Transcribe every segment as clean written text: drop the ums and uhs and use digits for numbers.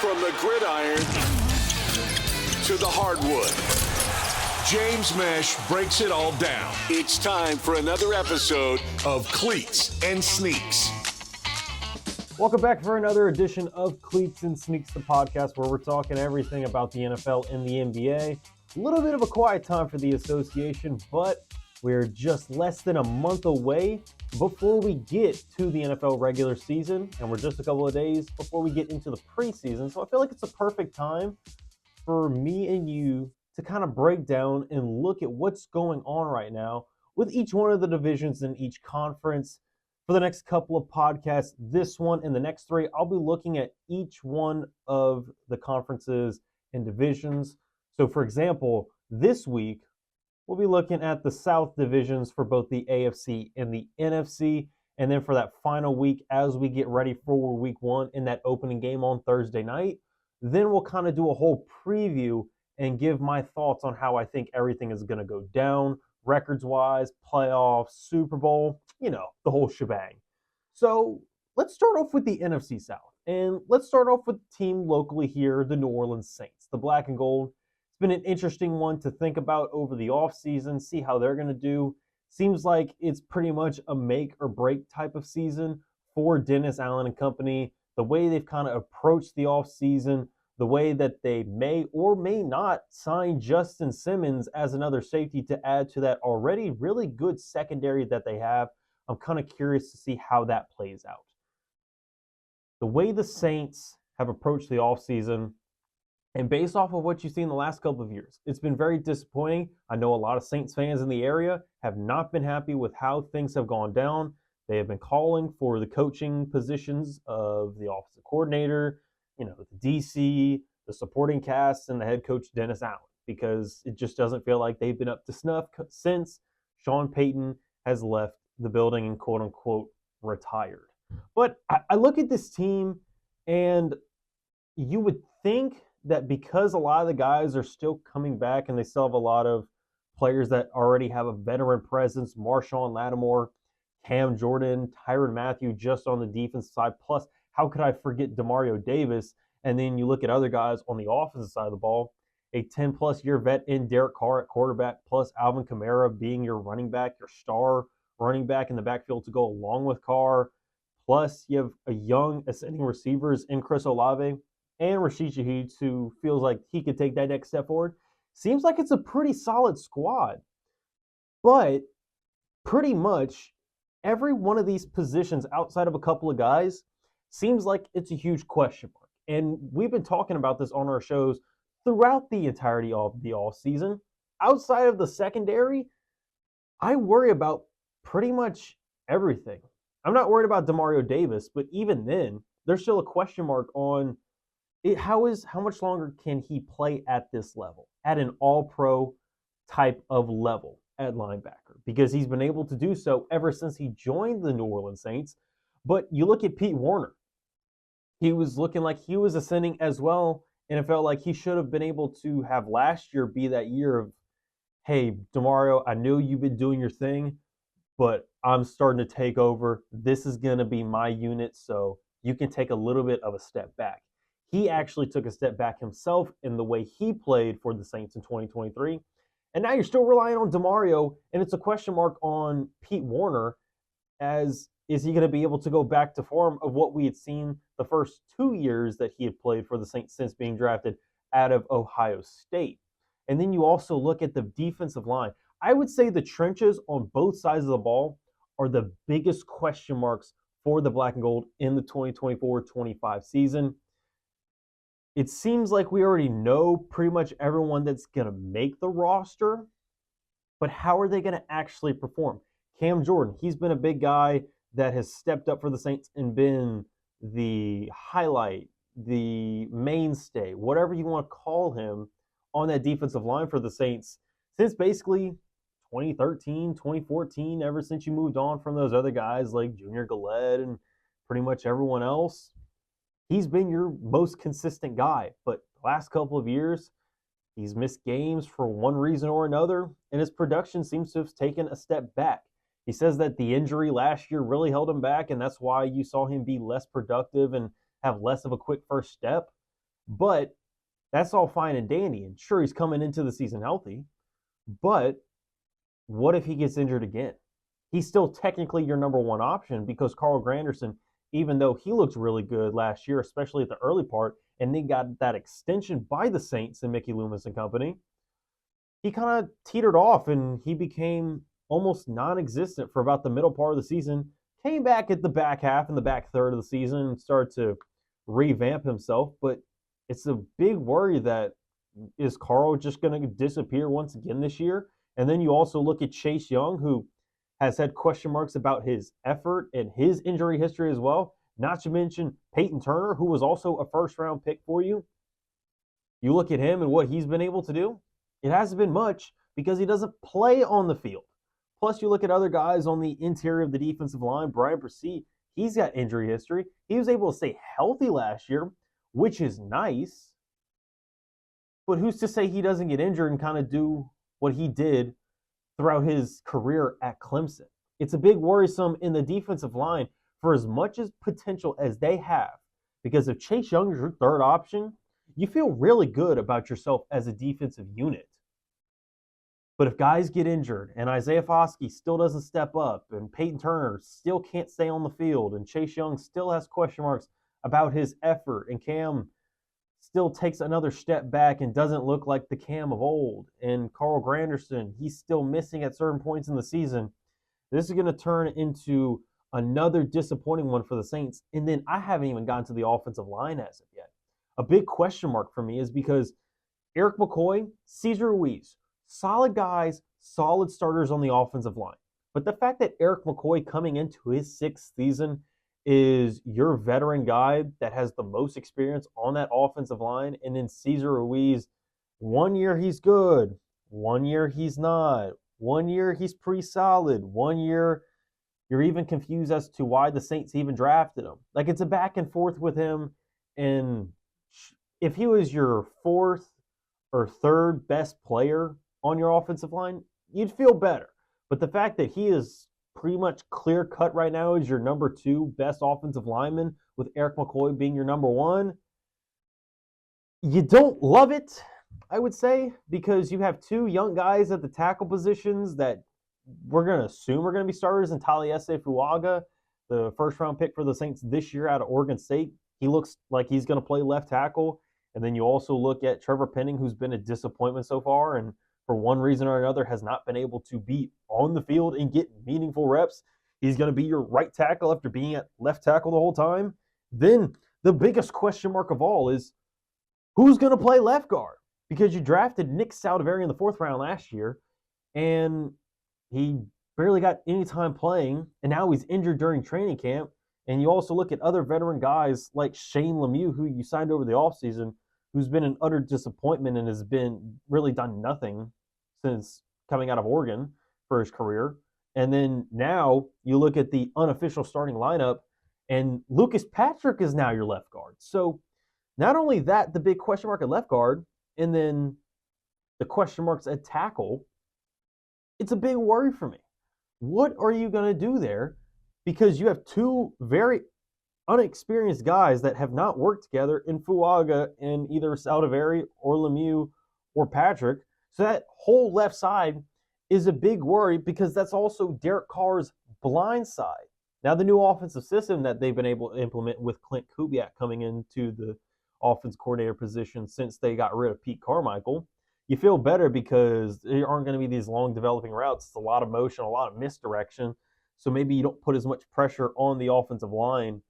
From the gridiron to the hardwood, James Meche breaks it all down. It's time for another episode of Cleats and Sneaks. Welcome back for another edition of Cleats and Sneaks, the podcast where we're talking everything about the NFL and the NBA. A little bit of a quiet time for the association, but we're just less than a month away before we get to the NFL regular season, and we're just a couple of days before we get into the preseason. So I feel like it's a perfect time for me and you to kind of break down and look at what's going on right now with each one of the divisions in each conference. For the next couple of podcasts, this one and the next three, I'll be looking at each one of the conferences and divisions. So for example, this week, we'll be looking at the South divisions for both the AFC and the NFC. And then for that final week, as we get ready for week one in that opening game on Thursday night, then we'll kind of do a whole preview and give my thoughts on how I think everything is going to go down, records-wise, playoffs, Super Bowl, the whole shebang. So let's start off with the NFC South. And let's start off with the team locally here, the New Orleans Saints, the black and gold. It's been an interesting one to think about over the offseason, see how they're going to do. Seems like it's pretty much a make or break type of season for Dennis Allen and company. The way they've kind of approached the offseason, the way that they may or may not sign Justin Simmons as another safety to add to that already really good secondary that they have. I'm kind of curious to see how that plays out. The way the Saints have approached the offseason, and based off of what you've seen the last couple of years, it's been very disappointing. I know a lot of Saints fans in the area have not been happy with how things have gone down. They have been calling for the coaching positions of the offensive coordinator, the DC, the supporting cast, and the head coach, Dennis Allen, because it just doesn't feel like they've been up to snuff since Sean Payton has left the building and quote-unquote retired. But I look at this team, and you would think that because a lot of the guys are still coming back and they still have a lot of players that already have a veteran presence, Marshawn Lattimore, Cam Jordan, Tyrann Mathieu just on the defensive side, plus how could I forget Demario Davis? And then you look at other guys on the offensive side of the ball, a 10-plus year vet in Derek Carr at quarterback, plus Alvin Kamara being your running back, your star running back in the backfield to go along with Carr. Plus you have a young ascending receivers in Chris Olave and Rashid Shaheed, who feels like he could take that next step forward. Seems like it's a pretty solid squad. But pretty much every one of these positions outside of a couple of guys seems like it's a huge question mark. And we've been talking about this on our shows throughout the entirety of the offseason. Outside of the secondary, I worry about pretty much everything. I'm not worried about Demario Davis, but even then, there's still a question mark on how much longer can he play at this level, at an all-pro type of level at linebacker, because he's been able to do so ever since he joined the New Orleans Saints. But you look at Pete Werner. He was looking like he was ascending as well, and it felt like he should have been able to have last year be that year of, hey, Demario, I know you've been doing your thing, but I'm starting to take over. This is going to be my unit, so you can take a little bit of a step back. He actually took a step back himself in the way he played for the Saints in 2023. And now you're still relying on Demario, and it's a question mark on Pete Werner as is he going to be able to go back to form of what we had seen the first 2 years that he had played for the Saints since being drafted out of Ohio State. And then you also look at the defensive line. I would say the trenches on both sides of the ball are the biggest question marks for the black and gold in the 2024-25 season. It seems like we already know pretty much everyone that's going to make the roster, but how are they going to actually perform? Cam Jordan, he's been a big guy that has stepped up for the Saints and been the highlight, the mainstay, whatever you want to call him, on that defensive line for the Saints since basically 2013, 2014, ever since you moved on from those other guys like Junior Galette and pretty much everyone else. He's been your most consistent guy, but the last couple of years, he's missed games for one reason or another, and his production seems to have taken a step back. He says that the injury last year really held him back, and that's why you saw him be less productive and have less of a quick first step. But that's all fine and dandy. And sure, he's coming into the season healthy. But what if he gets injured again? He's still technically your number one option because Carl Granderson, even though he looked really good last year, especially at the early part, and then got that extension by the Saints and Mickey Loomis and company, he kind of teetered off and he became almost non-existent for about the middle part of the season. Came back at the back half and the back third of the season and started to revamp himself. But it's a big worry that is Carl just going to disappear once again this year? And then you also look at Chase Young, who has had question marks about his effort and his injury history as well. Not to mention Peyton Turner, who was also a first-round pick for you. You look at him and what he's been able to do. It hasn't been much because he doesn't play on the field. Plus, you look at other guys on the interior of the defensive line. Brian Bresee, he's got injury history. He was able to stay healthy last year, which is nice. But who's to say he doesn't get injured and kind of do what he did throughout his career at Clemson? It's a big worrisome in the defensive line for as much as potential as they have. Because if Chase Young is your third option, you feel really good about yourself as a defensive unit. But if guys get injured and Isaiah Foskey still doesn't step up and Peyton Turner still can't stay on the field and Chase Young still has question marks about his effort and Cam still takes another step back and doesn't look like the Cam of old, and Carl Granderson, he's still missing at certain points in the season, this is going to turn into another disappointing one for the Saints. And then I haven't even gotten to the offensive line as of yet. A big question mark for me is because Eric McCoy, Cesar Ruiz, solid guys, solid starters on the offensive line. But the fact that Eric McCoy coming into his sixth season is your veteran guy that has the most experience on that offensive line, and then Cesar Ruiz, 1 year he's good, 1 year he's not, 1 year he's pretty solid, 1 year you're even confused as to why the Saints even drafted him. Like, it's a back and forth with him, and if he was your fourth or third best player on your offensive line, you'd feel better. But the fact that he is pretty much clear cut right now as your number two best offensive lineman, with Eric McCoy being your number one, you don't love it, I would say, because you have two young guys at the tackle positions that we're going to assume are going to be starters in Taliesin Fuaga, the first-round pick for the Saints this year out of Oregon State. He looks like he's going to play left tackle. And then you also look at Trevor Penning, who's been a disappointment so far, and for one reason or another has not been able to be on the field and get meaningful reps. He's going to be your right tackle after being at left tackle the whole time. Then the biggest question mark of all is who's going to play left guard? Because you drafted Nick Saldivari in the fourth round last year, and he barely got any time playing, and now he's injured during training camp. And you also look at other veteran guys like Shane Lemieux, who you signed over the offseason, who's been an utter disappointment and has been really done nothing since coming out of Oregon for his career. And then now you look at the unofficial starting lineup, and Lucas Patrick is now your left guard. So not only that, the big question mark at left guard, and then the question marks at tackle, it's a big worry for me. What are you going to do there? Because you have two very unexperienced guys that have not worked together in Fuaga and either Saldivari or Lemieux or Patrick. So that whole left side is a big worry because that's also Derek Carr's blind side. Now, the new offensive system that they've been able to implement with Clint Kubiak coming into the offense coordinator position since they got rid of Pete Carmichael, you feel better because there aren't going to be these long developing routes. It's a lot of motion, a lot of misdirection. So maybe you don't put as much pressure on the offensive line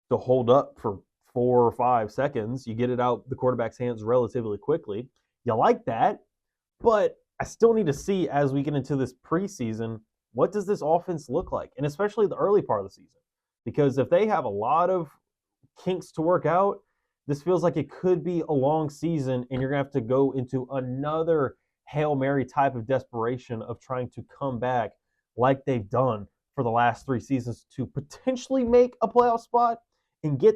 to hold up for 4 or 5 seconds. You get it out the quarterback's hands relatively quickly. You like that, but I still need to see as we get into this preseason, what does this offense look like? And especially the early part of the season. Because if they have a lot of kinks to work out, this feels like it could be a long season and you're going to have to go into another Hail Mary type of desperation of trying to come back like they've done for the last 3 seasons to potentially make a playoff spot and get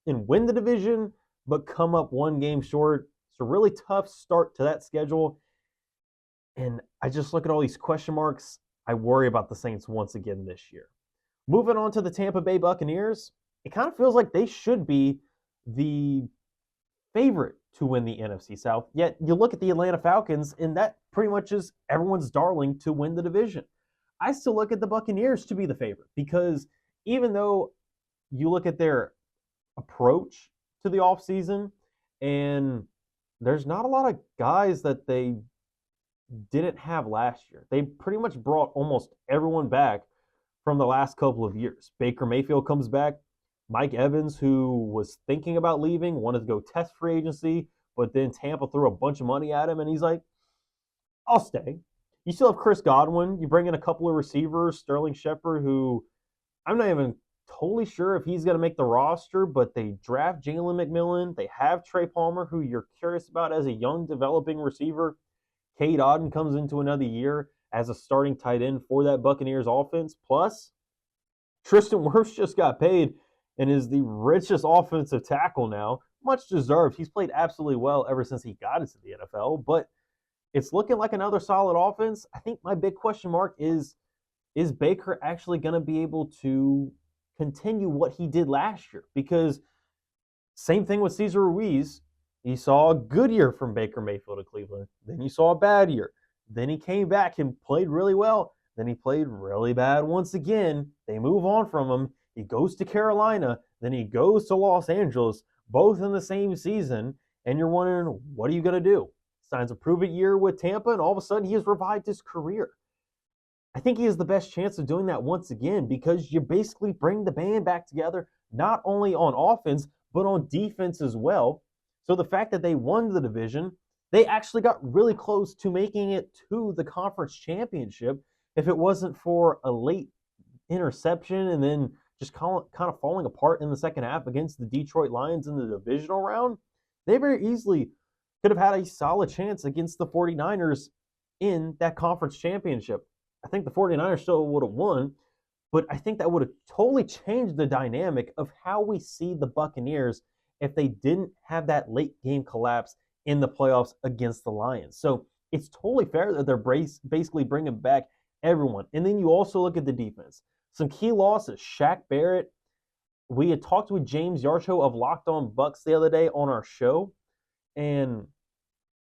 and win the division, but come up 1 game short. It's a really tough start to that schedule. And I just look at all these question marks. I worry about the Saints once again this year. Moving on to the Tampa Bay Buccaneers, it kind of feels like they should be the favorite to win the NFC South. Yet you look at the Atlanta Falcons, and that pretty much is everyone's darling to win the division. I still look at the Buccaneers to be the favorite because even though you look at their approach to the offseason, and there's not a lot of guys that they didn't have last year. They pretty much brought almost everyone back from the last couple of years. Baker Mayfield comes back. Mike Evans, who was thinking about leaving, wanted to go test free agency, but then Tampa threw a bunch of money at him, and he's like, I'll stay. You still have Chris Godwin. You bring in a couple of receivers, Sterling Shepard, who I'm not even totally sure if he's going to make the roster, but they draft Jalen McMillan. They have Trey Palmer, who you're curious about as a young developing receiver. Cade Otton comes into another year as a starting tight end for that Buccaneers offense. Plus, Tristan Wirfs just got paid and is the richest offensive tackle now. Much deserved. He's played absolutely well ever since he got into the NFL, but it's looking like another solid offense. I think my big question mark is Baker actually going to be able to continue what he did last year? Because same thing with Cesar Ruiz. You saw a good year from Baker Mayfield to Cleveland. Then you saw a bad year. Then he came back and played really well. Then he played really bad once again. They move on from him. He goes to Carolina. Then he goes to Los Angeles, both in the same season. And you're wondering, what are you going to do? Signs a prove-it year with Tampa, and all of a sudden he has revived his career. I think he has the best chance of doing that once again because you basically bring the band back together, not only on offense, but on defense as well. So the fact that they won the division, they actually got really close to making it to the conference championship if it wasn't for a late interception and then just kind of falling apart in the second half against the Detroit Lions in the divisional round. They very easily could have had a solid chance against the 49ers in that conference championship. I think the 49ers still would have won, but I think that would have totally changed the dynamic of how we see the Buccaneers if they didn't have that late game collapse in the playoffs against the Lions. So it's totally fair that they're basically bringing back everyone. And then you also look at the defense. Some key losses. Shaq Barrett. We had talked with James Yarcho of Locked On Bucks the other day on our show, and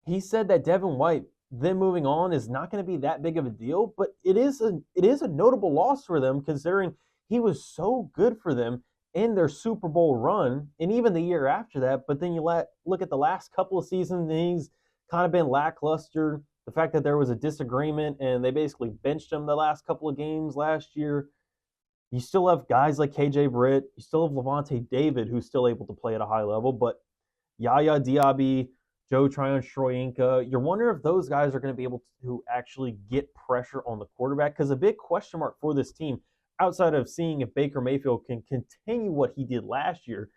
he said that Devin White, then moving on, is not going to be that big of a deal, but it is a notable loss for them considering he was so good for them in their Super Bowl run and even the year after that. But then you look at the last couple of seasons, and he's kind of been lackluster. The fact that there was a disagreement and they basically benched him the last couple of games last year. You still have guys like KJ Britt. You still have Levante David, who's still able to play at a high level, but Yaya Diaby, Joe Tryon-Shoyinka, you're wondering if those guys are going to be able to actually get pressure on the quarterback, because a big question mark for this team, outside of seeing if Baker Mayfield can continue what he did last year,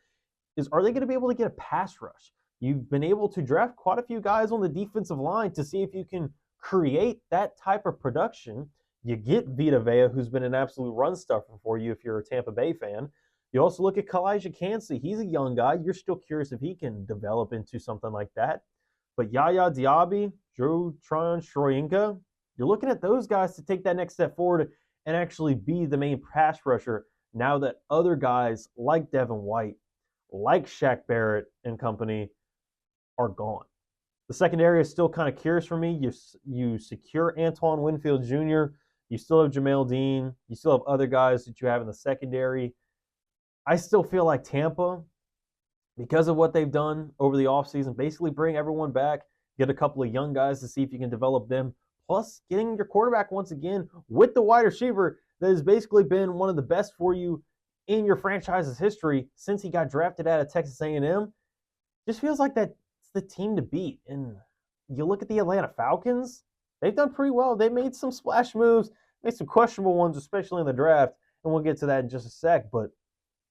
is are they going to be able to get a pass rush? You've been able to draft quite a few guys on the defensive line to see if you can create that type of production. You get Vita Vea, who's been an absolute run stuffer for you if you're a Tampa Bay fan. You also look at Kalijah Kancey. He's a young guy. You're still curious if he can develop into something like that. But Yaya Diaby, Joe Tryon-Shoyinka, you're looking at those guys to take that next step forward and actually be the main pass rusher now that other guys like Devin White, like Shaq Barrett and company are gone. The secondary is still kind of curious for me. You secure Antoine Winfield Jr., you still have Jamel Dean, you still have other guys that you have in the secondary. I still feel like Tampa, because of what they've done over the offseason, basically bring everyone back, get a couple of young guys to see if you can develop them, plus getting your quarterback once again with the wide receiver that has basically been one of the best for you in your franchise's history since he got drafted out of Texas A&M. Just feels like that's the team to beat. And you look at the Atlanta Falcons, they've done pretty well. They made some splash moves, made some questionable ones, especially in the draft, and we'll get to that in just a sec. But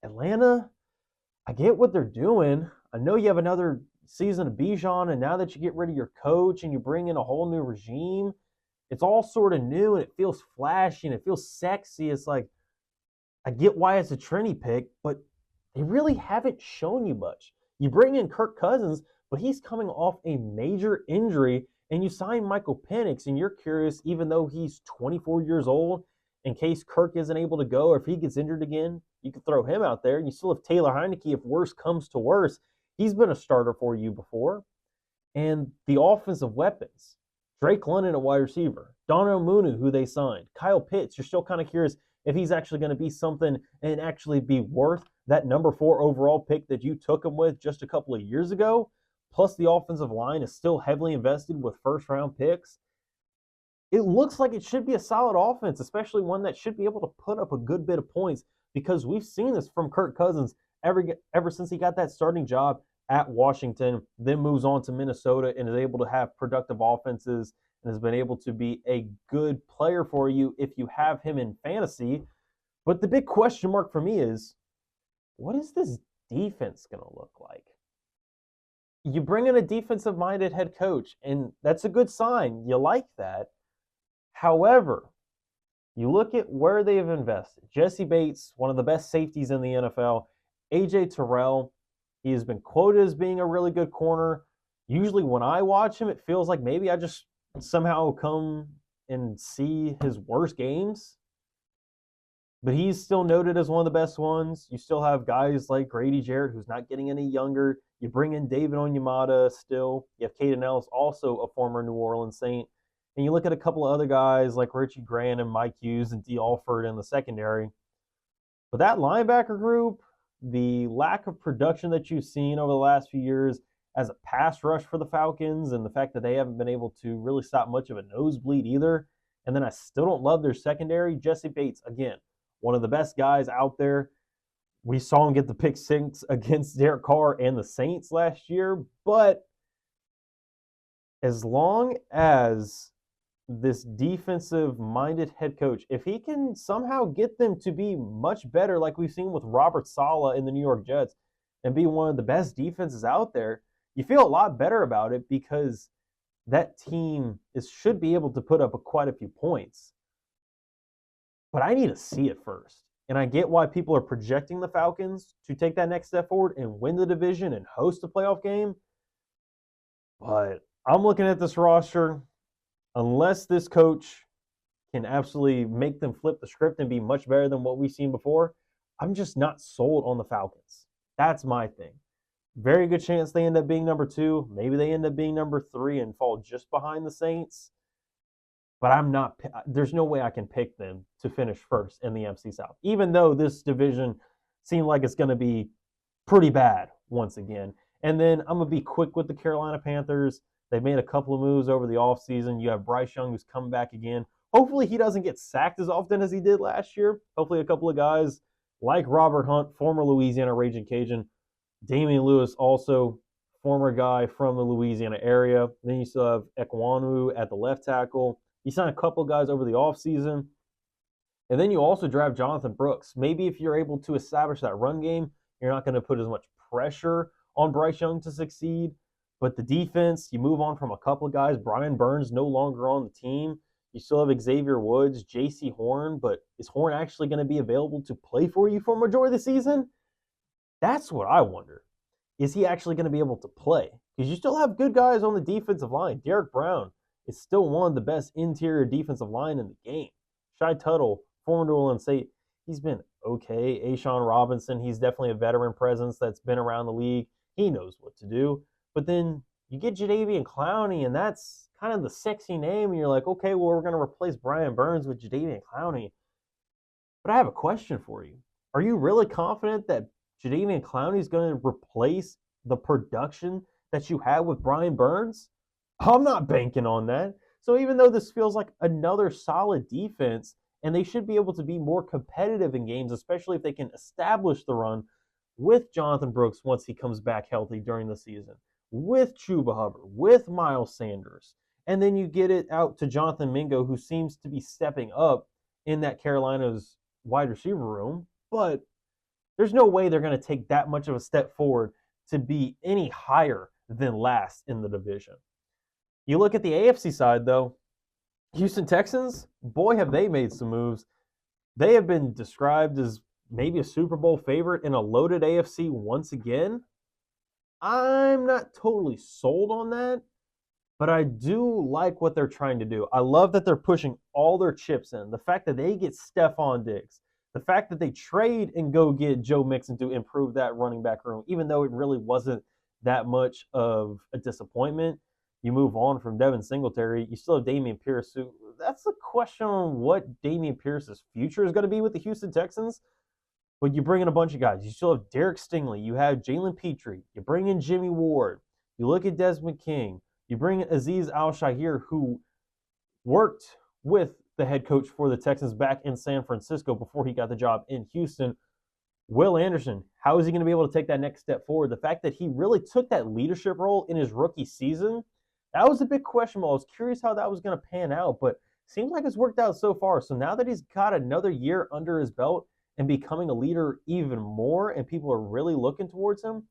Atlanta, I get what they're doing. I know you have another season of Bijan, and now that you get rid of your coach and you bring in a whole new regime, it's all sort of new and it feels flashy and it feels sexy. It's like, I get why it's a trendy pick, but they really haven't shown you much. You bring in Kirk Cousins, but he's coming off a major injury, and you sign Michael Penix, and you're curious, even though he's 24 years old, in case Kirk isn't able to go or if he gets injured again, you could throw him out there, and you still have Taylor Heineke if worse comes to worse. He's been a starter for you before. And the offensive weapons, Drake London at wide receiver, Darnell Mooney, who they signed, Kyle Pitts, you're still kind of curious if he's actually going to be something and actually be worth that number 4 overall pick that you took him with just a couple of years ago. Plus the offensive line is still heavily invested with first-round picks. It looks like it should be a solid offense, especially one that should be able to put up a good bit of points, because we've seen this from Kirk Cousins ever since he got that starting job at Washington, then moves on to Minnesota and is able to have productive offenses and has been able to be a good player for you if you have him in fantasy. But the big question mark for me is, what is this defense going to look like? You bring in a defensive-minded head coach, and that's a good sign. You like that. However, you look at where they've invested. Jesse Bates, one of the best safeties in the NFL. A.J. Terrell, he has been quoted as being a really good corner. Usually when I watch him, it feels like maybe I just somehow come and see his worst games. But he's still noted as one of the best ones. You still have guys like Grady Jarrett, who's not getting any younger. You bring in David Onyemata still. You have Caden Ellis, also a former New Orleans Saint. And you look at a couple of other guys like Richie Grant and Mike Hughes and D. Alford in the secondary. But that linebacker group, the lack of production that you've seen over the last few years as a pass rush for the Falcons, and the fact that they haven't been able to really stop much of a nosebleed either. And then I still don't love their secondary. Jesse Bates, again, one of the best guys out there. We saw him get the pick 6 against Derek Carr and the Saints last year. But as long as this defensive-minded head coach, if he can somehow get them to be much better like we've seen with Robert Saleh in the New York Jets and be one of the best defenses out there, you feel a lot better about it, because that team should be able to put up quite a few points. But I need to see it first. And I get why people are projecting the Falcons to take that next step forward and win the division and host a playoff game. But I'm looking at this roster. Unless this coach can absolutely make them flip the script and be much better than what we've seen before, I'm just not sold on the Falcons. That's my thing. Very good chance they end up being number 2. Maybe they end up being number 3 and fall just behind the Saints. But there's no way I can pick them to finish first in the NFC South, even though this division seemed like it's going to be pretty bad once again. And then I'm going to be quick with the Carolina Panthers. They've made a couple of moves over the offseason. You have Bryce Young, who's coming back again. Hopefully he doesn't get sacked as often as he did last year. Hopefully a couple of guys like Robert Hunt, former Louisiana Raging Cajun. Damian Lewis, also former guy from the Louisiana area. Then you still have Ekwonu at the left tackle. You sign a couple of guys over the offseason. And then you also draft Jonathan Brooks. Maybe if you're able to establish that run game, you're not going to put as much pressure on Bryce Young to succeed. But the defense, you move on from a couple of guys. Brian Burns no longer on the team. You still have Xavier Woods, J.C. Horn, but is Horn actually going to be available to play for you for a majority of the season? That's what I wonder. Is he actually going to be able to play? Because you still have good guys on the defensive line. Derek Brown is still one of the best interior defensive line in the game. Shai Tuttle, former New Orleans State, he's been okay. Ashawn Robinson, he's definitely a veteran presence that's been around the league. He knows what to do. But then you get Jadeveon Clowney, and that's kind of the sexy name, and you're like, okay, well, we're going to replace Brian Burns with Jadeveon Clowney. But I have a question for you. Are you really confident that Jadeveon Clowney is going to replace the production that you had with Brian Burns? I'm not banking on that. So even though this feels like another solid defense, and they should be able to be more competitive in games, especially if they can establish the run with Jonathan Brooks once he comes back healthy during the season, with Chuba Hubbard, with Miles Sanders. And then you get it out to Jonathan Mingo, who seems to be stepping up in that Carolina's wide receiver room. But there's no way they're going to take that much of a step forward to be any higher than last in the division. You look at the AFC side, though. Houston Texans, boy, have they made some moves. They have been described as maybe a Super Bowl favorite in a loaded AFC once again. I'm not totally sold on that, but I do like what they're trying to do. I love that they're pushing all their chips in. The fact that they get Stephon Diggs, the fact that they trade and go get Joe Mixon to improve that running back room, even though it really wasn't that much of a disappointment. You move on from Devin Singletary. You still have Dameon Pierce. Who, that's a question on what Dameon Pierce's future is going to be with the Houston Texans. But you bring in a bunch of guys. You still have Derek Stingley. You have Jalen Petrie. You bring in Jimmy Ward. You look at Desmond King. You bring in Azeez Al-Shaair, who worked with the head coach for the Texans back in San Francisco before he got the job in Houston. Will Anderson, how is he going to be able to take that next step forward? The fact that he really took that leadership role in his rookie season, that was a big question. I was curious how that was going to pan out, but seems like it's worked out so far. So now that he's got another year under his belt and becoming a leader even more, and people are really looking towards him,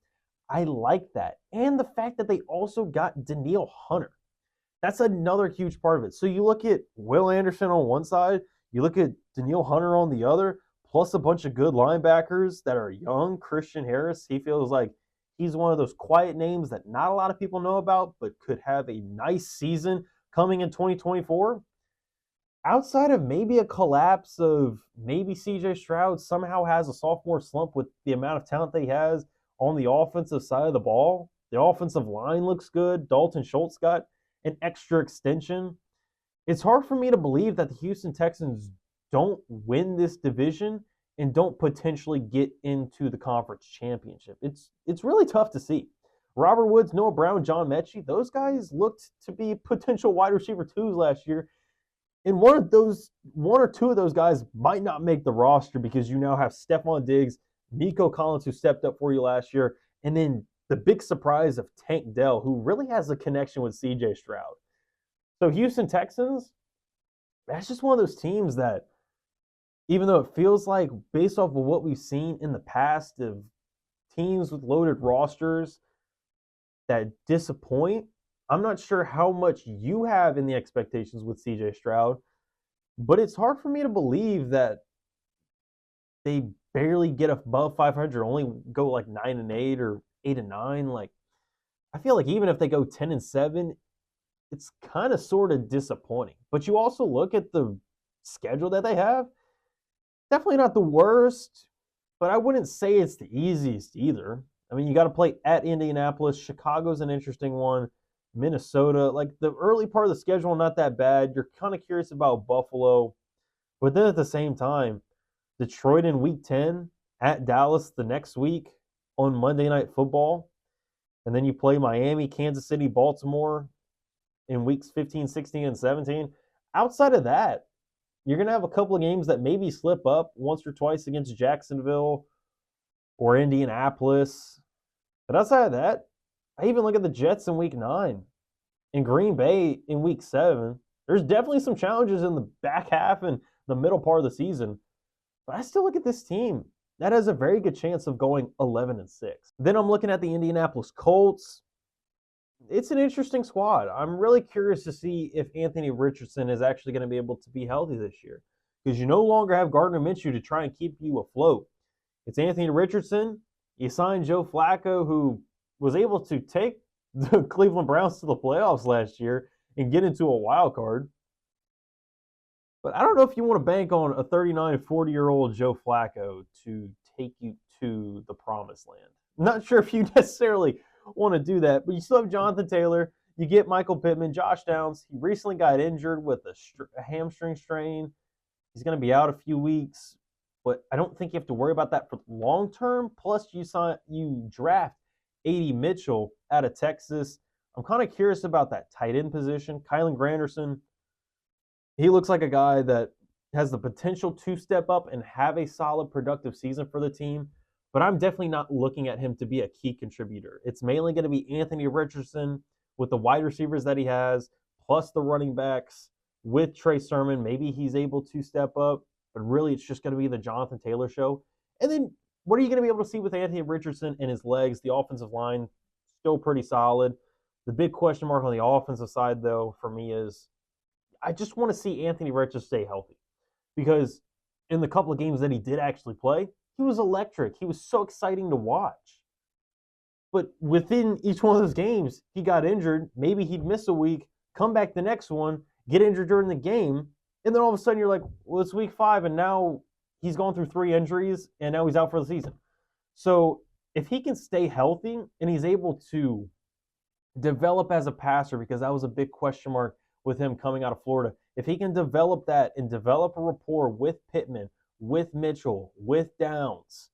I like that. And the fact that they also got Danielle Hunter. That's another huge part of it. So you look at Will Anderson on one side, you look at Danielle Hunter on the other, plus a bunch of good linebackers that are young. Christian Harris, he feels like he's one of those quiet names that not a lot of people know about, but could have a nice season coming in 2024. Outside of maybe a collapse of maybe CJ Stroud somehow has a sophomore slump with the amount of talent that he has on the offensive side of the ball. The offensive line looks good. Dalton Schultz got an extra extension. It's hard for me to believe that the Houston Texans don't win this division and don't potentially get into the conference championship. It's really tough to see. Robert Woods, Noah Brown, John Mechie, those guys looked to be potential wide receiver twos last year. And one or two of those guys might not make the roster because you now have Stephon Diggs, Nico Collins, who stepped up for you last year, and then the big surprise of Tank Dell, who really has a connection with CJ Stroud. So Houston Texans, that's just one of those teams that, even though it feels like, based off of what we've seen in the past of teams with loaded rosters that disappoint, I'm not sure how much you have in the expectations with CJ Stroud, but it's hard for me to believe that they barely get above 500, only go like 9-8 or 8-9. Like, I feel like even if they go 10-7, it's kind of sort of disappointing. But you also look at the schedule that they have, definitely not the worst, but I wouldn't say it's the easiest either. I mean, you got to play at Indianapolis. Chicago's an interesting one. Minnesota, like the early part of the schedule, not that bad. You're kind of curious about Buffalo. But then at the same time, Detroit in week 10, at Dallas the next week on Monday Night Football. And then you play Miami, Kansas City, Baltimore in weeks 15, 16, and 17. Outside of that, you're going to have a couple of games that maybe slip up once or twice against Jacksonville or Indianapolis. But outside of that, I even look at the Jets in week 9 and Green Bay in week 7. There's definitely some challenges in the back half and the middle part of the season. But I still look at this team that has a very good chance of going 11-6. Then I'm looking at the Indianapolis Colts. It's an interesting squad. I'm really curious to see if Anthony Richardson is actually going to be able to be healthy this year, because you no longer have Gardner Minshew to try and keep you afloat. It's Anthony Richardson. You signed Joe Flacco, who was able to take the Cleveland Browns to the playoffs last year and get into a wild card. But I don't know if you want to bank on a 39, 40-year-old Joe Flacco to take you to the promised land. I'm not sure if you necessarily want to do that, but you still have Jonathan Taylor. You get Michael Pittman, Josh Downs. He recently got injured with a hamstring strain. He's going to be out a few weeks, but I don't think you have to worry about that for long term. Plus, you draft A.D. Mitchell out of Texas. I'm kind of curious about that tight end position. Kylan Granderson, he looks like a guy that has the potential to step up and have a solid, productive season for the team. But I'm definitely not looking at him to be a key contributor. It's mainly going to be Anthony Richardson with the wide receivers that he has, plus the running backs with Trey Sermon. Maybe he's able to step up, but really it's just going to be the Jonathan Taylor show. And then what are you going to be able to see with Anthony Richardson and his legs? The offensive line, still pretty solid. The big question mark on the offensive side, though, for me is I just want to see Anthony Richardson stay healthy, because in the couple of games that he did actually play, he was electric. He was so exciting to watch. But within each one of those games, he got injured. Maybe he'd miss a week, come back the next one, get injured during the game, and then all of a sudden you're like, well, it's week 5, and now he's gone through 3 injuries, and now he's out for the season. So if he can stay healthy and he's able to develop as a passer, because that was a big question mark with him coming out of Florida. If he can develop that and develop a rapport with Pittman, with Mitchell, with Downs,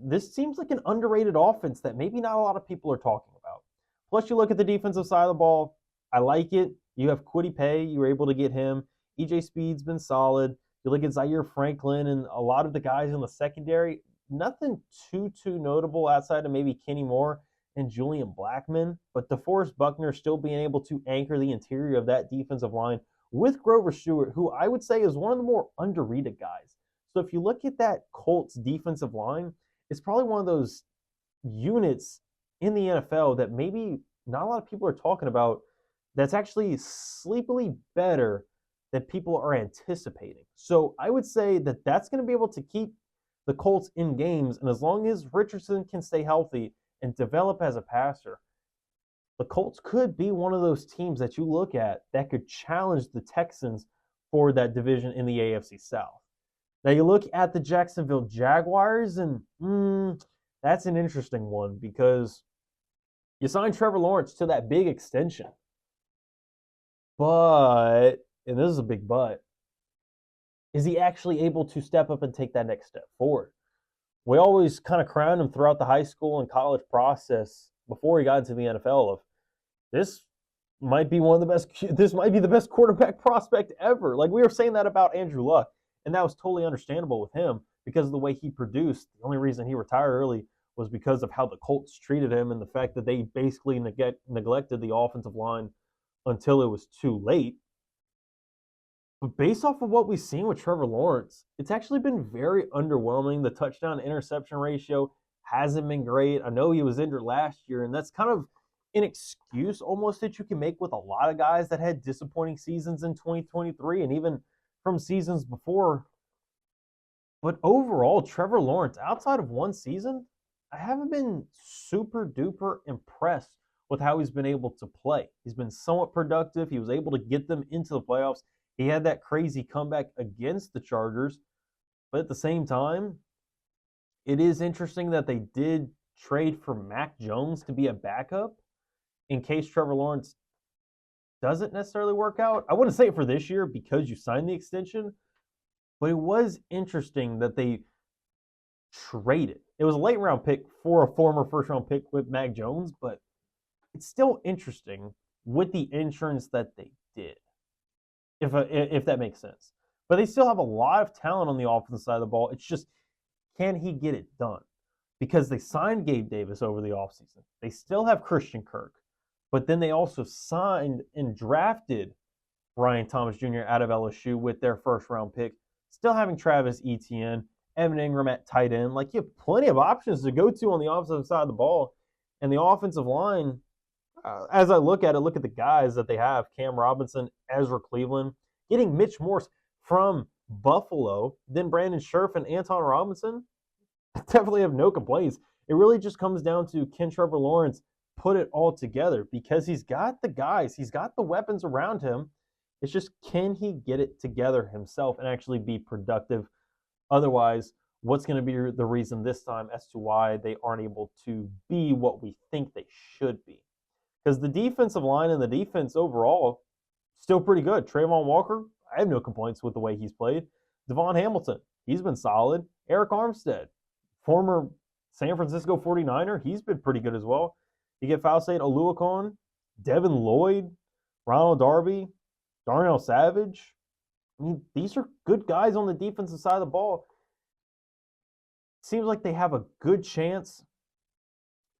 this seems like an underrated offense that maybe not a lot of people are talking about. Plus, you look at the defensive side of the ball. I like it. You have Kwity Paye. You were able to get him. EJ Speed's been solid. You look at Zaire Franklin and a lot of the guys in the secondary. Nothing too notable outside of maybe Kenny Moore and Julian Blackmon. But DeForest Buckner still being able to anchor the interior of that defensive line with Grover Stewart, who I would say is one of the more underrated guys. So if you look at that Colts defensive line, it's probably one of those units in the NFL that maybe not a lot of people are talking about that's actually sleepily better than people are anticipating. So I would say that that's going to be able to keep the Colts in games, and as long as Richardson can stay healthy and develop as a passer, the Colts could be one of those teams that you look at that could challenge the Texans for that division in the AFC South. Now you look at the Jacksonville Jaguars, and that's an interesting one because you signed Trevor Lawrence to that big extension. But, and this is a big but, is he actually able to step up and take that next step forward? We always kind of crowned him throughout the high school and college process before he got into the NFL of this might be the best quarterback prospect ever. Like we were saying that about Andrew Luck, and that was totally understandable with him because of the way he produced. The only reason he retired early was because of how the Colts treated him and the fact that they basically neglected the offensive line until it was too late. But based off of what we've seen with Trevor Lawrence, it's actually been very underwhelming. The touchdown-interception ratio hasn't been great. I know he was injured last year, and that's kind of an excuse almost that you can make with a lot of guys that had disappointing seasons in 2023 and even from seasons before. But overall, Trevor Lawrence, outside of one season, I haven't been super duper impressed with how he's been able to play. He's been somewhat productive. He was able to get them into the playoffs. He had that crazy comeback against the Chargers. But at the same time, it is interesting that they did trade for Mac Jones to be a backup in case Trevor Lawrence doesn't necessarily work out. I wouldn't say it for this year because you signed the extension, but it was interesting that they traded. It was a late round pick for a former first round pick with Mac Jones, but it's still interesting with the insurance that they did, if that makes sense. But they still have a lot of talent on the offensive side of the ball. It's just, can he get it done? Because they signed Gabe Davis over the offseason. They still have Christian Kirk. But then they also signed and drafted Ryan Thomas Jr. out of LSU with their first-round pick. Still having Travis Etienne, Evan Ingram at tight end. Like, you have plenty of options to go to on the offensive side of the ball. And the offensive line, as I look at the guys that they have, Cam Robinson, Ezra Cleveland, getting Mitch Morse from Buffalo, then Brandon Scherf and Anton Robinson, I definitely have no complaints. It really just comes down to, can Trevor Lawrence put it all together? Because he's got the guys, he's got the weapons around him. It's just, can he get it together himself and actually be productive? Otherwise, what's going to be the reason this time as to why they aren't able to be what we think they should be? Because the defensive line and the defense overall, still pretty good. Trayvon Walker, I have no complaints with the way he's played. Devon Hamilton, he's been solid. Eric Armstead, former San Francisco 49er, he's been pretty good as well. You get Fauci Oluokun, Devin Lloyd, Ronald Darby, Darnell Savage. I mean, these are good guys on the defensive side of the ball. Seems like they have a good chance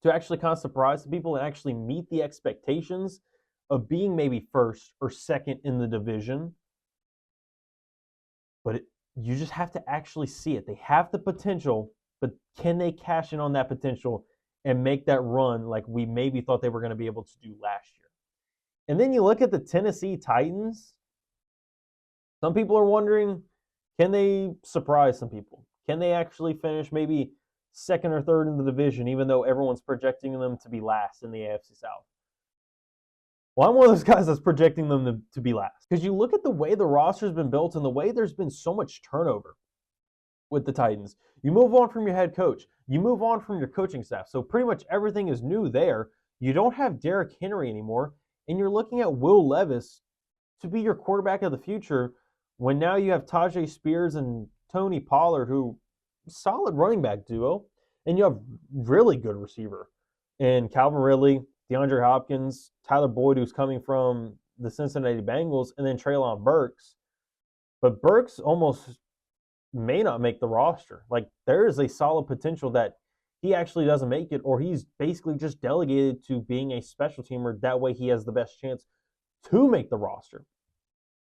to actually kind of surprise the people and actually meet the expectations of being maybe first or second in the division. But you just have to actually see it. They have the potential, but can they cash in on that potential and make that run like we maybe thought they were going to be able to do last year? And then you look at the Tennessee Titans. Some people are wondering, can they surprise some people? Can they actually finish maybe second or third in the division, even though everyone's projecting them to be last in the AFC South? Well, I'm one of those guys that's projecting them to be last. Because you look at the way the roster's been built and the way there's been so much turnover with the Titans. You move on from your head coach. You move on from your coaching staff. So pretty much everything is new there. You don't have Derrick Henry anymore, and you're looking at Will Levis to be your quarterback of the future when now you have Tajay Spears and Tony Pollard, who solid running back duo, and you have really good receiver in Calvin Ridley, DeAndre Hopkins, Tyler Boyd, who's coming from the Cincinnati Bengals, and then Treylon Burks. But Burks almost may not make the roster. Like, there is a solid potential that he actually doesn't make it, or he's basically just delegated to being a special teamer. That way he has the best chance to make the roster.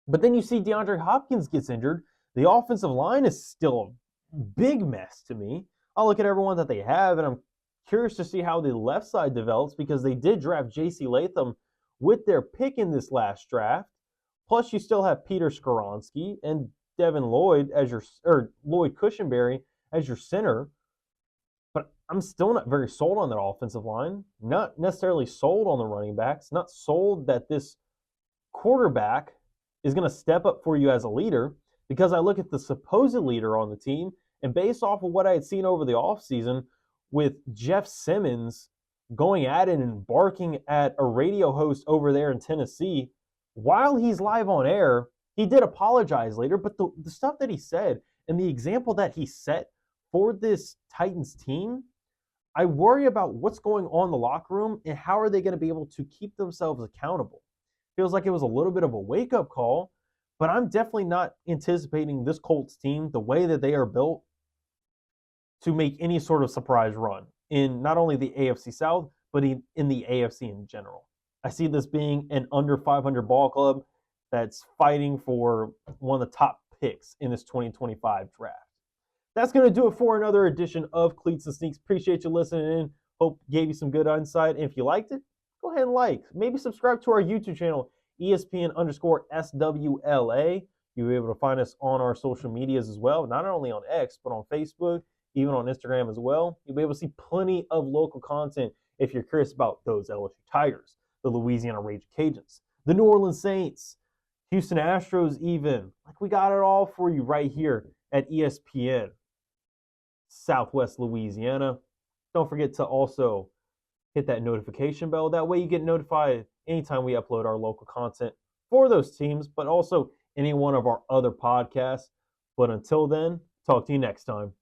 But then you see DeAndre Hopkins gets injured. The offensive line is still a big mess to me. I'll look at everyone that they have, and I'm curious to see how the left side develops because they did draft J.C. Latham with their pick in this last draft. Plus, you still have Peter Skoronski and Devin Lloyd as Lloyd Cushenberry as your center. But I'm still not very sold on that offensive line. Not necessarily sold on the running backs. Not sold that this quarterback is going to step up for you as a leader, because I look at the supposed leader on the team, and based off of what I had seen over the offseason with Jeff Simmons going at it and barking at a radio host over there in Tennessee while he's live on air. He did apologize later, but the stuff that he said and the example that he set for this Titans team, I worry about what's going on in the locker room and how are they going to be able to keep themselves accountable. Feels like it was a little bit of a wake-up call, but I'm definitely not anticipating this Colts team, the way that they are built, to make any sort of surprise run in not only the AFC South, but in the AFC in general. I see this being an under 500 ball club that's fighting for one of the top picks in this 2025 draft. That's going to do it for another edition of Cleats and Sneaks. Appreciate you listening in. Hope gave you some good insight. And if you liked it, go ahead and like. Maybe subscribe to our YouTube channel, ESPN_SWLA. You'll be able to find us on our social medias as well, not only on X, but on Facebook, even on Instagram as well. You'll be able to see plenty of local content if you're curious about those LSU Tigers, the Louisiana Rage Cajuns, the New Orleans Saints, Houston Astros even. Like, we got it all for you right here at ESPN Southwest Louisiana. Don't forget to also hit that notification bell. That way you get notified anytime we upload our local content for those teams, but also any one of our other podcasts. But until then, talk to you next time.